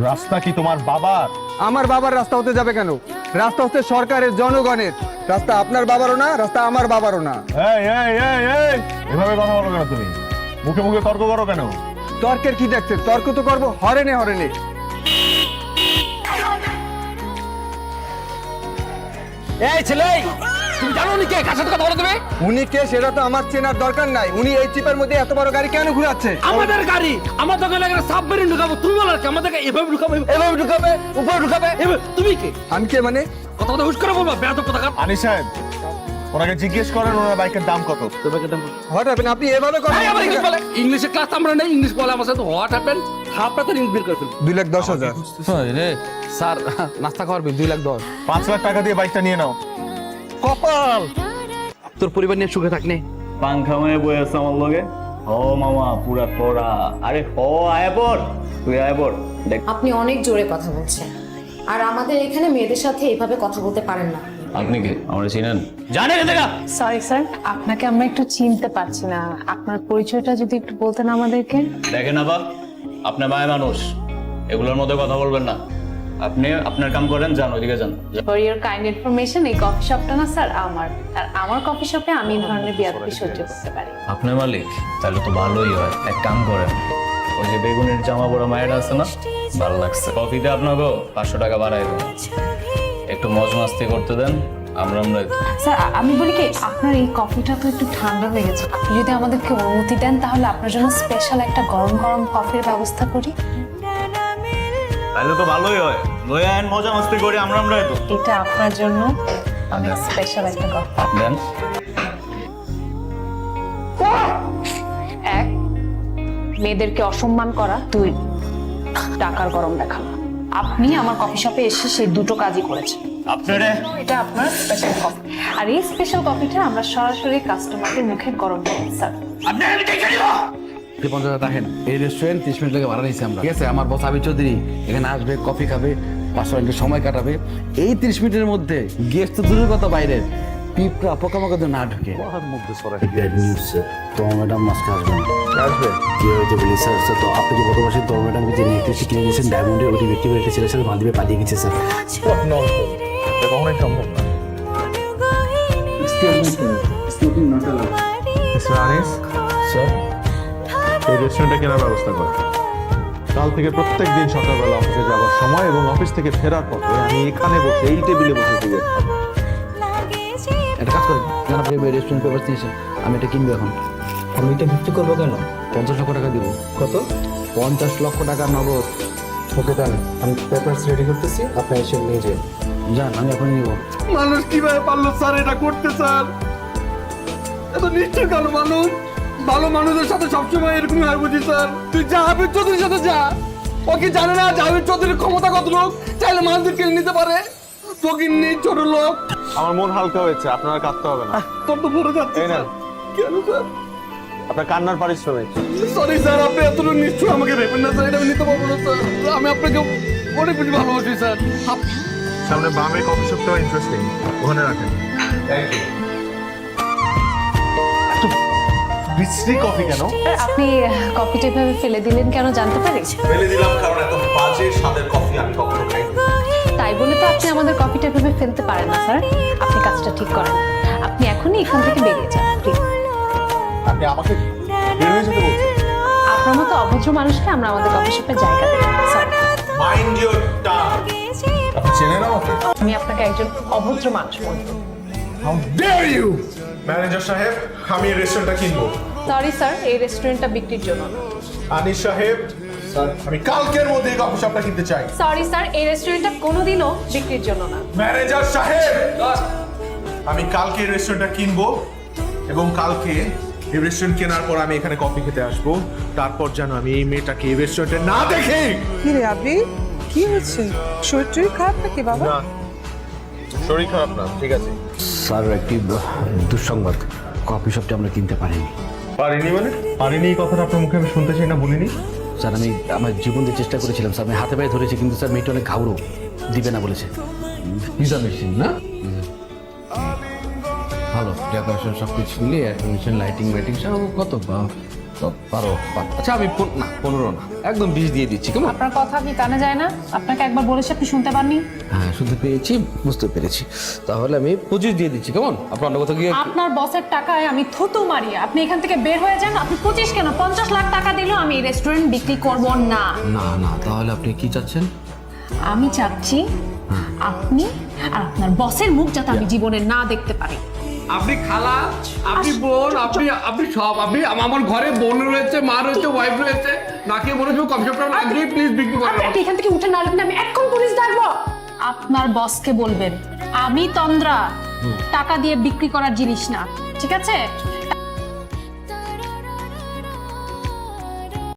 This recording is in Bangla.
রাস্তা কি তোমার বাবার? আমার বাবার রাস্তা হতে যাবে কেন? রাস্তা হচ্ছে সরকারের, জনগণের। রাস্তা আপনার বাবারও না, রাস্তা আমার বাবারও না। এই এই এই এই এভাবে কথা বলো কেন তুমি? মুখে মুখে তর্ক করো কেন? তর্কের কি দেখছেন? তর্ক তো করবো হরেনে হরেনে। এই ছেলে, তুমি জানো উনি কে? কার সাথে কথা বলো তুমি? উনি কে সেটা তো আমার চেনার দরকার নাই। উনি এই চিপের মধ্যে এত বড় গাড়ি কেন ঘুরাচ্ছে? আমাদের গাড়ি, আমার দোকানে একটা সাবমেরিন ঢুকাবো। তুমি বলো কি আমাদেরকে এভাবে ঢুকাবে, এভাবে ঢুকাবে, উপরে ঢুকাবে? তুমি কে? আমি কে মানে? কথা কথা হুশ করে বলবা, বেয়াদব কোথাকার। আনিস সাহেব, ওনাকে জিজ্ঞেস করেন ওনার বাইকের দাম কত। What happen? আপনি এভাবে কথা এই আবার ইংলিশ বলে। ইংলিশে ক্লাস আমরা নেই, ইংলিশ বলে আমার সাথে। What happen? হাফটা তো ইংলিশ বের করে ফেলবে। 2,10,000। রে স্যার, নাস্তা খাওয়ার 2,10,000। 5 লাখ টাকা দিয়ে বাইকটা নিয়ে নাও। কপাল তোর পরিবার নিয়ে সুখে থাকনে। পাংখা মায়ে বই আছে আমার লগে। ও মামা পুরা করা। আরে ও আয়াবর, তুই আয়াবর দেখ। আপনি অনেক জোরে কথা বলছেন, আর আমাদের এখানে মেয়েদের সাথে এভাবে কথা বলতে পারেন না। আপনি কি আমরা চিনেন? জানেন দেখা? সরি স্যার, আপনাকে আমরা একটু চিনতে পারছি না। আপনার পরিচয়টা যদি একটু বলতেন আমাদেরকে। দেখেন আবার, আপনি মায়ের মানুষ, এগুলোর মধ্যে কথা বলবেন না। আপনি আপনার কাম করেন, যান ওইদিকে যান। ফর ইওর কাইন্ড ইনফরমেশন, এই কফি শপটা না স্যার আমার, আর আমার কফি শপে আমি এই ধরনের বিয়াদবি সহ্য করতে পারি। আপনি মালিক? তাহলে তো ভালোই হয়। এক কাম করেন, ওই যে বেগুনের জামা পরা মায়ের আছে না, ভালো লাগছে। কফিতে আপনাকে 500 টাকা বাড়াই দেন। একটু মজ মাস্তি করতে দেন, আমরা স্যার আমি বলি কি, আপনার এই কফিটা তো একটু ঠান্ডা হয়ে গেছে। আপনি যদি আমাদেরকে অনুমতি দেন তাহলে আপনার জন্য স্পেশাল একটা গরম গরম কফির ব্যবস্থা করি। তাহলে তো ভালোই হয়। লয়ে আইন, মজা মাস্তি করি আমরা তো। এটা আপনার জন্য অনেক স্পেশাল একটা কফি। দেন। এক, মেয়েদেরকে অসম্মান করা। 2, টাকার গরম দেখানো। আপনি আমার কফি শপে এসে সেই দুটো কাজই করেছেন। আপনারে এটা আপনার স্পেশাল কফি, আর এই স্পেশাল কফিটা আমরা সরাসরি কাস্টমারদের মুখে গরম করি স্যার। আপনি আমি দেখে নিব। 50 দেখেন, এই রেস্টুরেন্ট 30 মিনিট লাগে ভাড়া নিয়েছি আমরা, ঠিক আছে? আমার বস আবি চৌধুরী এখানে আসবে, কফি খাবে, 500 মিনিট সময় কাটাবে। এই 30 মিনিটের মধ্যে গেস্ট তো দূরের কথা, বাইরের পিঁপড়া পোকামাকড় না ঢুকে। তো ম্যাডাম আজকে আসবেন। আসবে কি হয়েছে বলি স্যার? স্যার তো আপনি যে গত মাসে তো ম্যাডামকে যে নেকলেসটি কিনে দিয়েছেন ডায়মন্ডের, ওটি ব্যক্তি একটা ছেলের সাথে বান্ধবী পালিয়ে গেছে স্যার। এটা কখনোই সম্ভব না। মিস্টার আনিস স্যার, এই রেস্টুরেন্টে কেনার ব্যবস্থা করো। কাল থেকে প্রত্যেক দিন সকালবেলা অফিসে যাওয়ার সময় এবং অফিস থেকে ফেরার পথে আমি এখানে বসে, এই টেবিলে বসে থেকে একটা কাজ করেন, কেন আপনি রেস্টুরেন্ট পেপার নিয়েছেন, আমি এটা কিনবো এখন। আমি এটা বিক্রি করবো কেন? 50 লক্ষ টাকা দিব। কত? 50 লক্ষ টাকা নগদ। ওকে দেন, আমি পেপারস রেডি করতেছি, আপনি এসে নিয়ে যান। যান, আমি এখন নিব। মানুষ কিভাবে পারলো স্যার এটা করতে? স্যার এত নিশ্চয় কালো মানুষ, ভালো মানুষের সাথে সবসময় এরকমই হয় বুঝি স্যার। তুই জাহাবীর চৌধুরীর সাথে যা, ও কি জানে না জাহাবীর চৌধুরীর ক্ষমতা কত লোক? চাইলে মানুষদের কিনে নিতে পারে। ফকিন্নি ছোট লোক। আমার মন হালকা হয়েছে, আপনার কাঁদতে হবে না। তোর তো ভরে যাচ্ছে এই না, কেন স্যার? আপনার কান্নার পারিশ্রমিক। সরি স্যার, আপনি এতটুকু নিশ্চয় আমাকে ভেবেন না স্যার, এটা আমি নিতে পারবো না স্যার। আমি আপনাকে অনেক বেশি ভালোবাসি স্যার। সামনে বামে কফি শপটাও ইন্টারেস্টিং, ওখানে রাখেন। Thank you. বিশ্রী কফি কেন? আপনি কফিটা এভাবে ফেলে দিলেন কেন জানতে পারি? ফেলে দিলাম কারণ এত বাজে স্বাদের কফি আমি কখনো খাইনি। তাই বলে তো আপনি আমাদের কফিটা এভাবে ফেলতে পারেন না স্যার। আপনি কাজটা ঠিক করেন, আপনি এখনই এখান থেকে বেরিয়ে যান প্লিজ। আপনি আমাকে বের হয়ে যেতে বলছেন? আপনার মতো অভদ্র মানুষকে আমরা আমাদের কফি শপে জায়গা দেব স্যার। Mind your tongue. আপনি চেনেন আমাকে? আমি আপনাকে একজন অভদ্র মানুষ মনে করি। How dare you! ম্যানেজার সাহেব, আমি এই রেস্টুরেন্টটা কিনবো। সরি স্যার, এই রেস্টুরেন্টটা বিক্রির জন্য না। আনিস সাহেব, আমি কালকের মধ্যে এই কফি শপটা কিনতে চাই। সরি স্যার, এই রেস্টুরেন্টটা কোনোদিনও বিক্রির জন্য না। ম্যানেজার সাহেব, আমি কালকে এই রেস্টুরেন্টটা কিনবো এবং কালকে এই রেস্টুরেন্ট কেনার পর আমি এখানে কফি খেতে আসবো। তারপর যেন আমি এই মেয়েটাকে এই রেস্টুরেন্টে না দেখি। কি রে আবি, কি হচ্ছে? শরীর টরীর খারাপ নাকি বাবা? না, শরীর খারাপ না, ঠিক আছে। স্যার, একটি দুঃসংবাদ, কফি শপটি আমরা কিনতে পারিনি। পারিনি মানে? পারিনি এই কথাটা আপনার মুখে আমি শুনতে চাই না, বলিনি। স্যার আমি আমার জীবন দিয়ে চেষ্টা করেছিলাম স্যার, আমি হাতে পায়ে ধরেছি, কিন্তু স্যার মেয়েটা অনেক ঘাবড়ো, দিবে না বলেছে। পিজা মেশিন না ভালো, ডেকোরেশন সব কিছু মিলিয়ে, লাইটিং সব কত আচ্ছা আমি না 15 না, একদম 20 দিয়ে দিচ্ছি, কেমন? আপনার কথা কি কানে যায় না? আপনাকে একবার বলেছি, আপনি শুনতে পাননি? হ্যাঁ শুনতে পেয়েছি, বুঝতে পেরেছি। তাহলে আমি 25 দিয়ে দিচ্ছি, কেমন? আপনার অন্য কোথাও গিয়ে আপনার বসের টাকায় আমি থুতু মারি, আপনি এখান থেকে বের হয়ে যান। আপনি 25 কেন 50 লাখ টাকা দিলেও আমি এই রেস্টুরেন্ট বিক্রি করব না। না, তাহলে আপনি কি চাচ্ছেন? আমি চাচ্ছি আপনি আর আপনার বসের মুখ যাতে আমি জীবনে না দেখতে পারি। আপনি খালা, আপনি বোন, আপনি সব, আপনি আমার ঘরে বোন রয়েছে, মা রয়েছে, ওয়াইফ রয়েছে, নাকি মনে হচ্ছে কফি শপটা আগে প্লিজ বিক্রি করেন। আপনি এখান থেকে উঠে না আসবেন, আমি এখন পুলিশ ডাকবো। আপনার বসকে বলবেন আমি তন্দ্রা টাকা দিয়ে বিক্রি করার জিনিস না, ঠিক আছে?